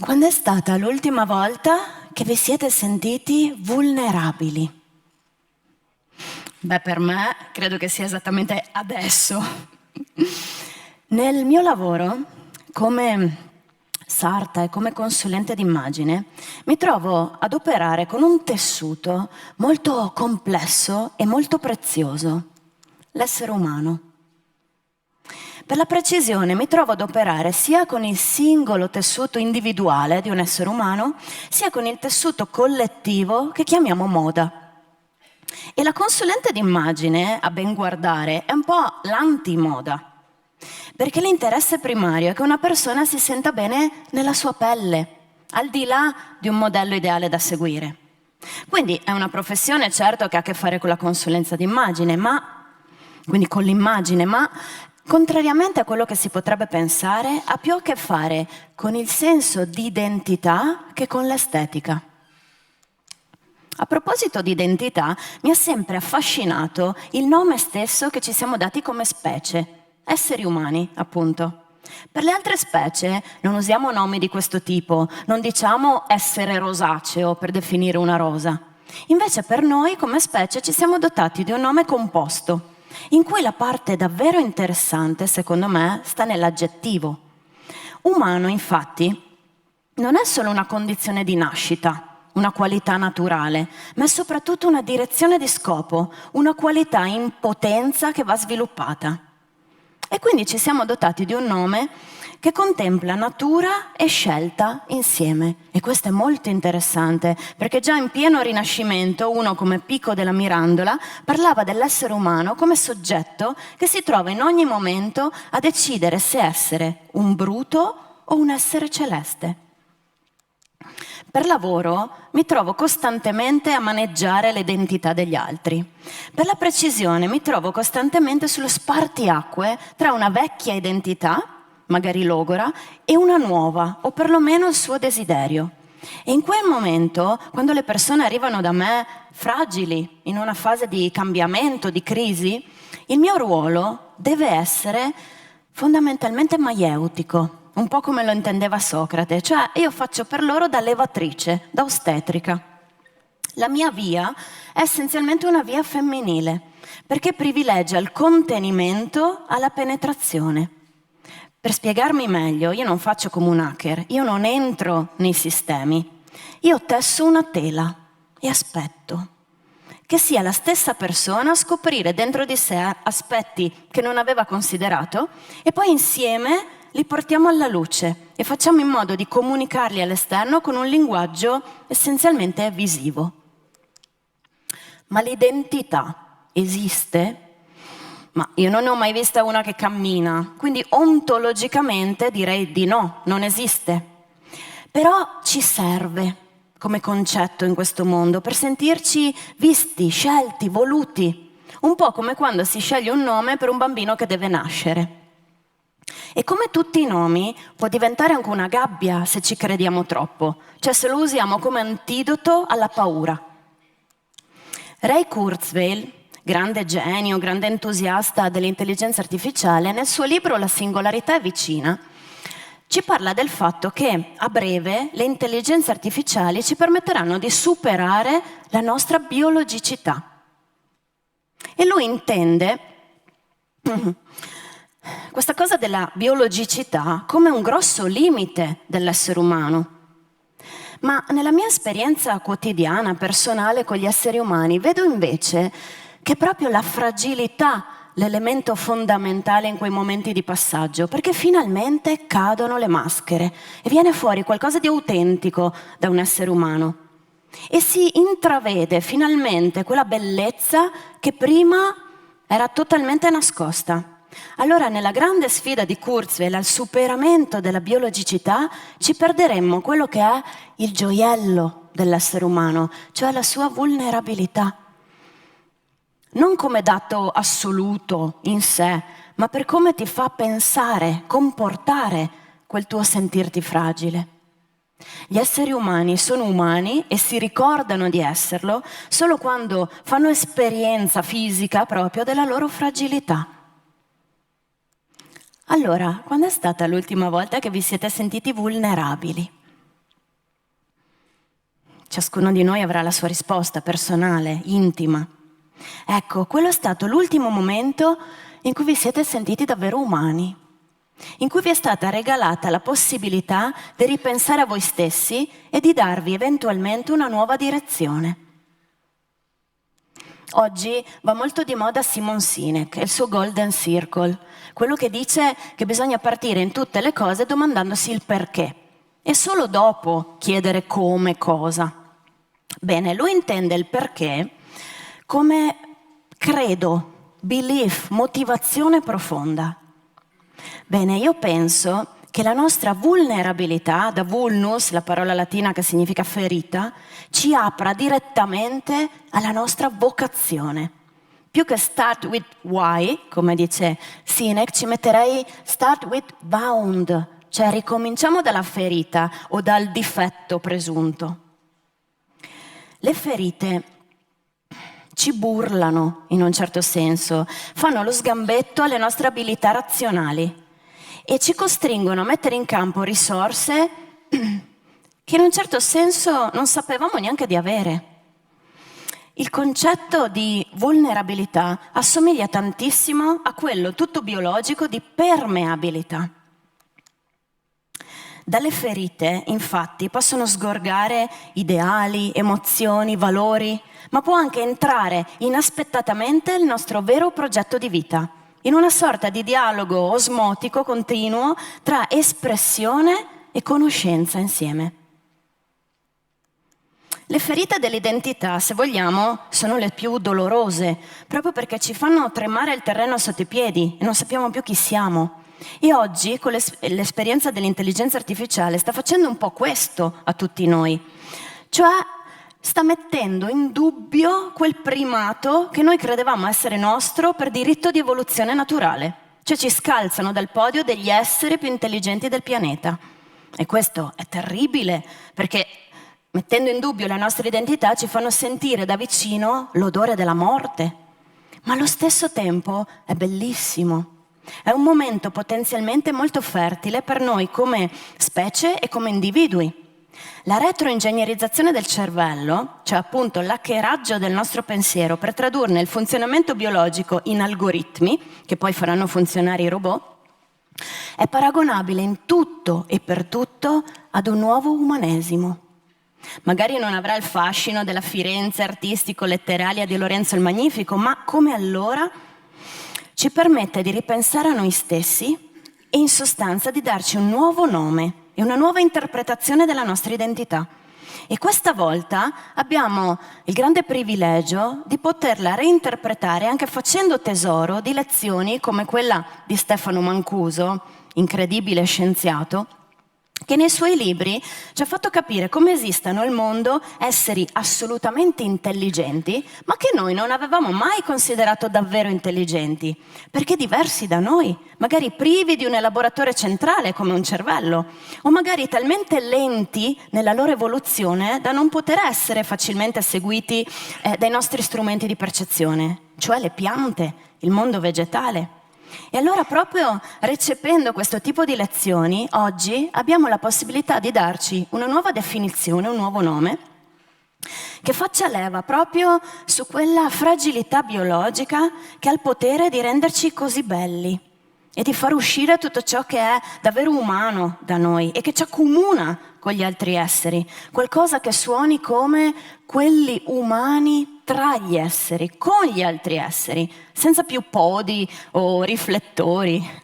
Quando è stata l'ultima volta che vi siete sentiti vulnerabili? Beh, per me credo che sia esattamente adesso. Nel mio lavoro, come sarta e come consulente d'immagine, mi trovo ad operare con un tessuto molto complesso e molto prezioso, l'essere umano. Per la precisione mi trovo ad operare sia con il singolo tessuto individuale di un essere umano, sia con il tessuto collettivo che chiamiamo moda. E la consulente d'immagine, a ben guardare, è un po' l'antimoda, perché l'interesse primario è che una persona si senta bene nella sua pelle, al di là di un modello ideale da seguire. Quindi è una professione, certo, che ha a che fare con la consulenza d'immagine, quindi con l'immagine, ma contrariamente a quello che si potrebbe pensare, ha più a che fare con il senso di identità che con l'estetica. A proposito di identità, mi ha sempre affascinato il nome stesso che ci siamo dati come specie, esseri umani, appunto. Per le altre specie non usiamo nomi di questo tipo, non diciamo essere rosaceo per definire una rosa. Invece per noi, come specie, ci siamo dotati di un nome composto, in cui la parte davvero interessante, secondo me, sta nell'aggettivo. Umano, infatti, non è solo una condizione di nascita, una qualità naturale, ma è soprattutto una direzione di scopo, una qualità in potenza che va sviluppata. E quindi ci siamo dotati di un nome che contempla natura e scelta insieme. E questo è molto interessante, perché già in pieno Rinascimento uno come Pico della Mirandola parlava dell'essere umano come soggetto che si trova in ogni momento a decidere se essere un bruto o un essere celeste. Per lavoro mi trovo costantemente a maneggiare l'identità degli altri. Per la precisione mi trovo costantemente sullo spartiacque tra una vecchia identità, magari logora, e una nuova, o perlomeno il suo desiderio. E in quel momento, quando le persone arrivano da me fragili, in una fase di cambiamento, di crisi, il mio ruolo deve essere fondamentalmente maieutico. Un po' come lo intendeva Socrate, cioè io faccio per loro da levatrice, da ostetrica. La mia via è essenzialmente una via femminile, perché privilegia il contenimento alla penetrazione. Per spiegarmi meglio, io non faccio come un hacker, io non entro nei sistemi, io tesso una tela e aspetto che sia la stessa persona a scoprire dentro di sé aspetti che non aveva considerato e poi insieme li portiamo alla luce e facciamo in modo di comunicarli all'esterno con un linguaggio essenzialmente visivo. Ma l'identità esiste? Ma io non ne ho mai vista una che cammina, quindi ontologicamente direi di no, non esiste. Però ci serve come concetto in questo mondo per sentirci visti, scelti, voluti, un po' come quando si sceglie un nome per un bambino che deve nascere. E come tutti i nomi può diventare anche una gabbia se ci crediamo troppo, cioè se lo usiamo come antidoto alla paura. Ray Kurzweil, grande genio, grande entusiasta dell'intelligenza artificiale, nel suo libro La singolarità è vicina, ci parla del fatto che a breve le intelligenze artificiali ci permetteranno di superare la nostra biologicità. E lui intende questa cosa della biologicità come un grosso limite dell'essere umano. Ma nella mia esperienza quotidiana, personale con gli esseri umani, vedo invece che è proprio la fragilità l'elemento fondamentale in quei momenti di passaggio, perché finalmente cadono le maschere e viene fuori qualcosa di autentico da un essere umano. E si intravede finalmente quella bellezza che prima era totalmente nascosta. Allora nella grande sfida di Kurzweil al superamento della biologicità ci perderemmo quello che è il gioiello dell'essere umano, cioè la sua vulnerabilità. Non come dato assoluto in sé, ma per come ti fa pensare, comportare quel tuo sentirti fragile. Gli esseri umani sono umani e si ricordano di esserlo solo quando fanno esperienza fisica proprio della loro fragilità. Allora, quando è stata l'ultima volta che vi siete sentiti vulnerabili? ciascuno di noi avrà la sua risposta personale, intima. Ecco, quello è stato l'ultimo momento in cui vi siete sentiti davvero umani, in cui vi è stata regalata la possibilità di ripensare a voi stessi e di darvi eventualmente una nuova direzione. Oggi va molto di moda Simon Sinek e il suo Golden Circle, quello che dice che bisogna partire in tutte le cose domandandosi il perché e solo dopo chiedere come, cosa. Bene, lui intende il perché come credo, belief, motivazione profonda. Bene, io penso che la nostra vulnerabilità, da vulnus, la parola latina che significa ferita, ci apra direttamente alla nostra vocazione. Più che start with why, come dice Sinek, ci metterei start with wound, cioè ricominciamo dalla ferita o dal difetto presunto. Le ferite ci burlano in un certo senso, fanno lo sgambetto alle nostre abilità razionali e ci costringono a mettere in campo risorse che in un certo senso non sapevamo neanche di avere. Il concetto di vulnerabilità assomiglia tantissimo a quello tutto biologico di permeabilità. Dalle ferite, infatti, possono sgorgare ideali, emozioni, valori, ma può anche entrare inaspettatamente il nostro vero progetto di vita, in una sorta di dialogo osmotico continuo tra espressione e conoscenza insieme. Le ferite dell'identità, se vogliamo, sono le più dolorose, proprio perché ci fanno tremare il terreno sotto i piedi e non sappiamo più chi siamo. E oggi, con l'esperienza dell'intelligenza artificiale, sta facendo un po' questo a tutti noi. Cioè, sta mettendo in dubbio quel primato che noi credevamo essere nostro per diritto di evoluzione naturale. Cioè, ci scalzano dal podio degli esseri più intelligenti del pianeta. E questo è terribile, perché mettendo in dubbio la nostra identità ci fanno sentire da vicino l'odore della morte. Ma allo stesso tempo è bellissimo. È un momento potenzialmente molto fertile per noi come specie e come individui. La retroingegnerizzazione del cervello, cioè appunto l'hackeraggio del nostro pensiero per tradurne il funzionamento biologico in algoritmi, che poi faranno funzionare i robot, è paragonabile in tutto e per tutto ad un nuovo umanesimo. Magari non avrà il fascino della Firenze artistico-letteraria di Lorenzo il Magnifico, ma come allora ci permette di ripensare a noi stessi e in sostanza di darci un nuovo nome e una nuova interpretazione della nostra identità. E questa volta abbiamo il grande privilegio di poterla reinterpretare anche facendo tesoro di lezioni come quella di Stefano Mancuso, incredibile scienziato, che nei suoi libri ci ha fatto capire come esistano al mondo esseri assolutamente intelligenti, ma che noi non avevamo mai considerato davvero intelligenti, perché diversi da noi, magari privi di un elaboratore centrale come un cervello, o magari talmente lenti nella loro evoluzione da non poter essere facilmente seguiti dai nostri strumenti di percezione, cioè le piante, il mondo vegetale. E allora proprio recependo questo tipo di lezioni, oggi abbiamo la possibilità di darci una nuova definizione, un nuovo nome, che faccia leva proprio su quella fragilità biologica che ha il potere di renderci così belli e di far uscire tutto ciò che è davvero umano da noi e che ci accomuna con gli altri esseri, qualcosa che suoni come quelli umani tra gli esseri, con gli altri esseri, senza più podi o riflettori.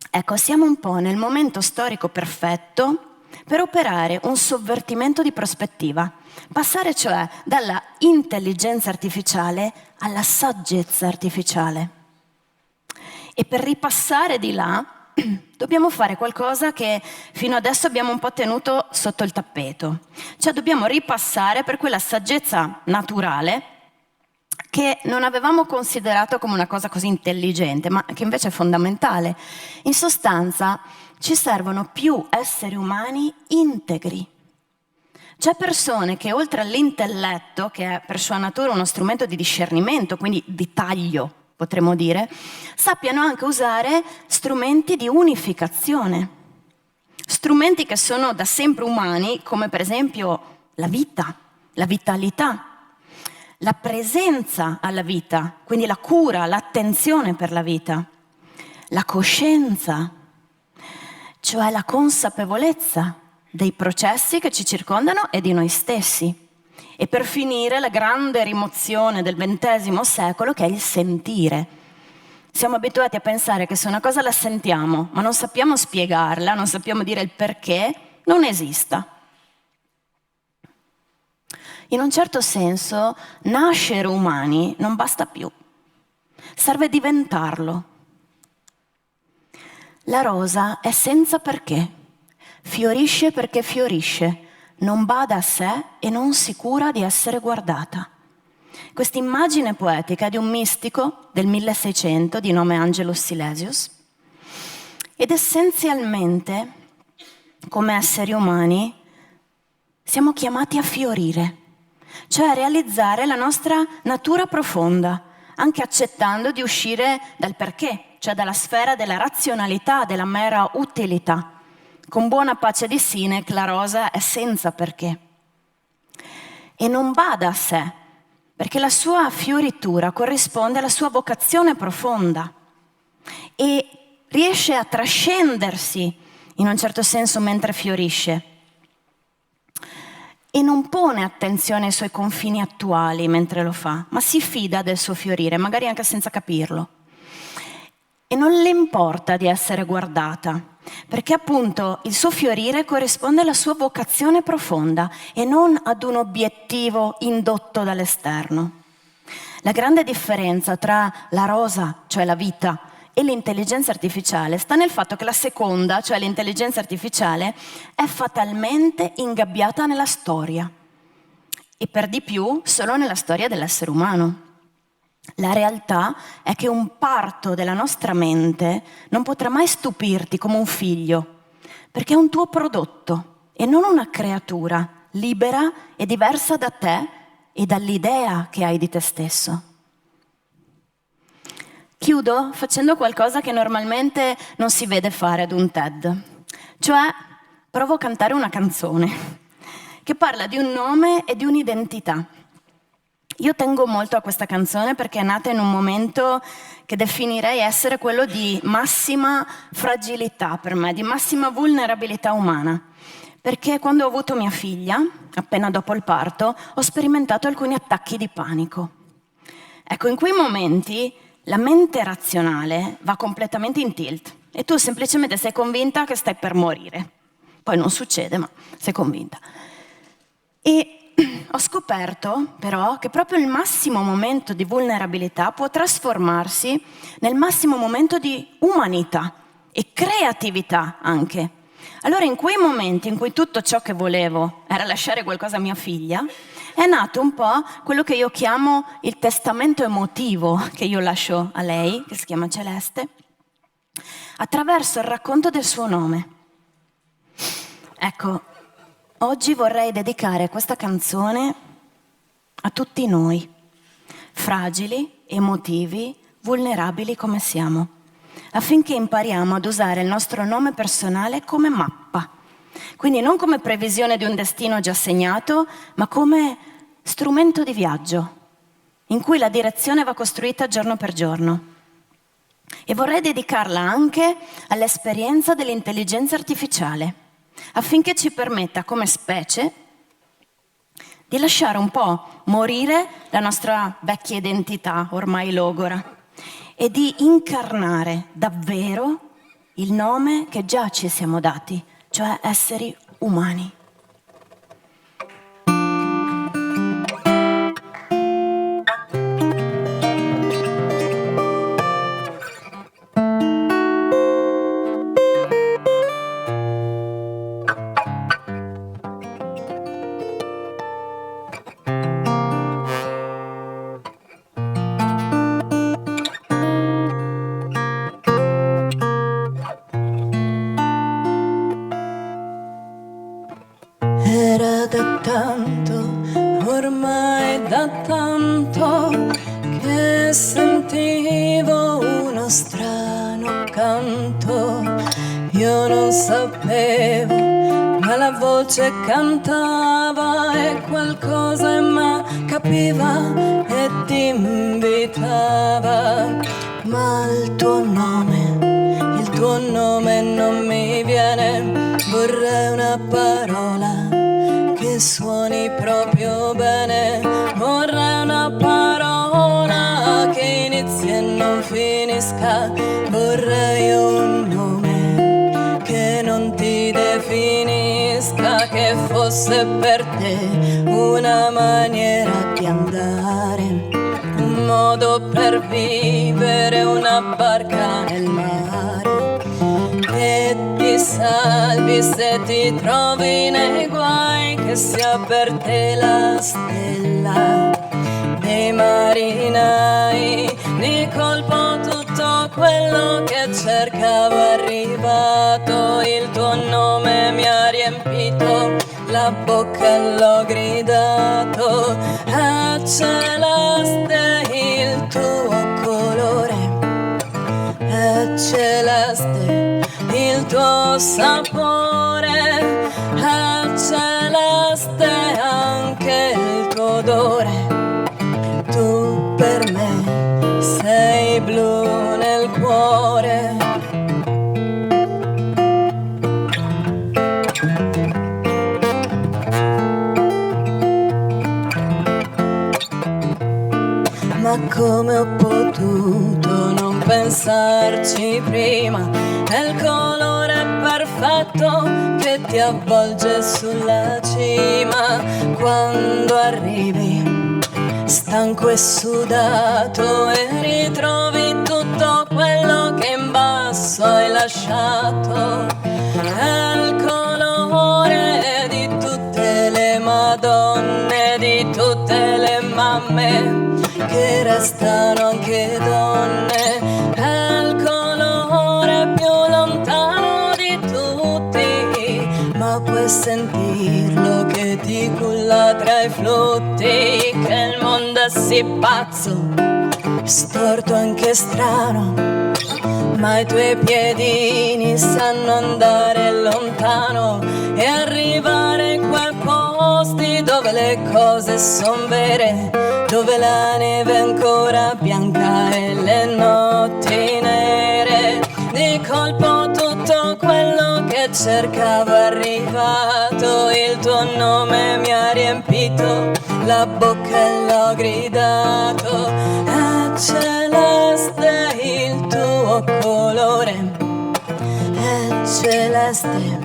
Ecco, siamo un po' nel momento storico perfetto per operare un sovvertimento di prospettiva, passare cioè dalla intelligenza artificiale alla saggezza artificiale. E per ripassare di là dobbiamo fare qualcosa che fino adesso abbiamo un po' tenuto sotto il tappeto. Cioè dobbiamo ripassare per quella saggezza naturale che non avevamo considerato come una cosa così intelligente, ma che invece è fondamentale. In sostanza ci servono più esseri umani integri. C'è persone che oltre all'intelletto, che è per sua natura uno strumento di discernimento, quindi di taglio, potremmo dire, sappiano anche usare strumenti di unificazione. Strumenti che sono da sempre umani, come per esempio la vita, la vitalità, la presenza alla vita, quindi la cura, l'attenzione per la vita, la coscienza, cioè la consapevolezza dei processi che ci circondano e di noi stessi. E per finire la grande rimozione del XX secolo, che è il sentire. Siamo abituati a pensare che se una cosa la sentiamo, ma non sappiamo spiegarla, non sappiamo dire il perché, non esista. In un certo senso, nascere umani non basta più, serve diventarlo. La rosa è senza perché, fiorisce perché fiorisce, non bada a sé e non si cura di essere guardata. Questa immagine poetica è di un mistico del 1600 di nome Angelus Silesius ed essenzialmente, come esseri umani, siamo chiamati a fiorire, cioè a realizzare la nostra natura profonda, anche accettando di uscire dal perché, cioè dalla sfera della razionalità, della mera utilità. Con buona pace di Sinek, la rosa è senza perché. E non bada a sé, perché la sua fioritura corrisponde alla sua vocazione profonda e riesce a trascendersi, in un certo senso, mentre fiorisce. E non pone attenzione ai suoi confini attuali mentre lo fa, ma si fida del suo fiorire, magari anche senza capirlo. E non le importa di essere guardata, perché appunto il suo fiorire corrisponde alla sua vocazione profonda e non ad un obiettivo indotto dall'esterno. La grande differenza tra la rosa, cioè la vita, e l'intelligenza artificiale sta nel fatto che la seconda, cioè l'intelligenza artificiale, è fatalmente ingabbiata nella storia e per di più solo nella storia dell'essere umano. La realtà è che un parto della nostra mente non potrà mai stupirti come un figlio, perché è un tuo prodotto e non una creatura libera e diversa da te e dall'idea che hai di te stesso. Chiudo facendo qualcosa che normalmente non si vede fare ad un TED, cioè provo a cantare una canzone che parla di un nome e di un'identità. Io tengo molto a questa canzone perché è nata in un momento che definirei essere quello di massima fragilità per me, di massima vulnerabilità umana. Perché quando ho avuto mia figlia, appena dopo il parto, ho sperimentato alcuni attacchi di panico. Ecco, in quei momenti la mente razionale va completamente in tilt e tu semplicemente sei convinta che stai per morire. Poi non succede, ma sei convinta. E ho scoperto però che proprio il massimo momento di vulnerabilità può trasformarsi nel massimo momento di umanità e creatività anche. Allora in quei momenti in cui tutto ciò che volevo era lasciare qualcosa a mia figlia, è nato un po' quello che io chiamo il testamento emotivo che io lascio a lei, che si chiama Celeste, attraverso il racconto del suo nome. Ecco, oggi vorrei dedicare questa canzone a tutti noi, fragili, emotivi, vulnerabili come siamo, affinché impariamo ad usare il nostro nome personale come mappa. Quindi non come previsione di un destino già segnato, ma come strumento di viaggio, in cui la direzione va costruita giorno per giorno. E vorrei dedicarla anche all'esperienza dell'intelligenza artificiale, affinché ci permetta come specie di lasciare un po' morire la nostra vecchia identità ormai logora e di incarnare davvero il nome che già ci siamo dati, cioè esseri umani. Era da tanto, ormai da tanto, che sentivo uno strano canto. Io non sapevo la voce cantava e qualcosa ma capiva e ti invitava. Ma il tuo nome non mi viene. Vorrei una parola che suoni proprio bene. Vorrei una parola che inizi e non finisca. Vorrei un nome che non ti definisca, che fosse per te una maniera di andare, un modo per vivere, una barca nel mare, che ti salvi se ti trovi nei guai, che sia per te la stella dei marinai. Di colpo tutto quello che cercavo è arrivato, il tuo nome mi ha riempito la bocca e l'ho gridato. È celeste il tuo colore, è celeste il tuo sapore, è celeste anche il tuo odore. Tu per me sei blu nel cuore. Ma come ho potuto non pensarci prima? È il colore perfetto che ti avvolge sulla cima. Quando arrivi stanco e sudato e ritrovi tutto quello che in basso hai lasciato, è il colore di tutte le madonne, di tutte le mamme che restano anche donne, è il colore più lontano di tutti, ma puoi sentirlo che ti culla tra i flutti, che il mondo è sì pazzo, storto anche strano, ma i tuoi piedini sanno andare lontano e arrivare in quei posti dove le cose son vere, dove la neve è ancora bianca e le notti nere. Di colpo tutto quello che cercavo è arrivato, il tuo nome mi ha riempito la bocca e l'ho gridato. È celeste il tuo colore, è celeste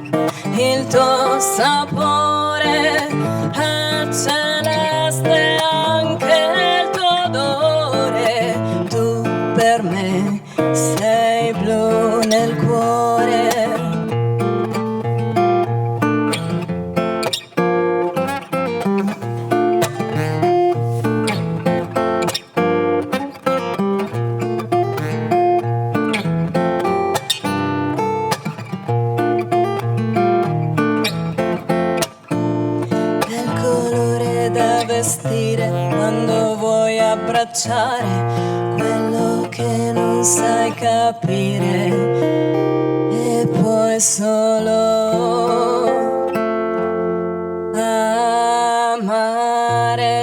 il tuo sapore, è celeste anche il tuo odore. Tu per me sei blu nel cuore. Quando vuoi abbracciare quello che non sai capire e puoi solo amare.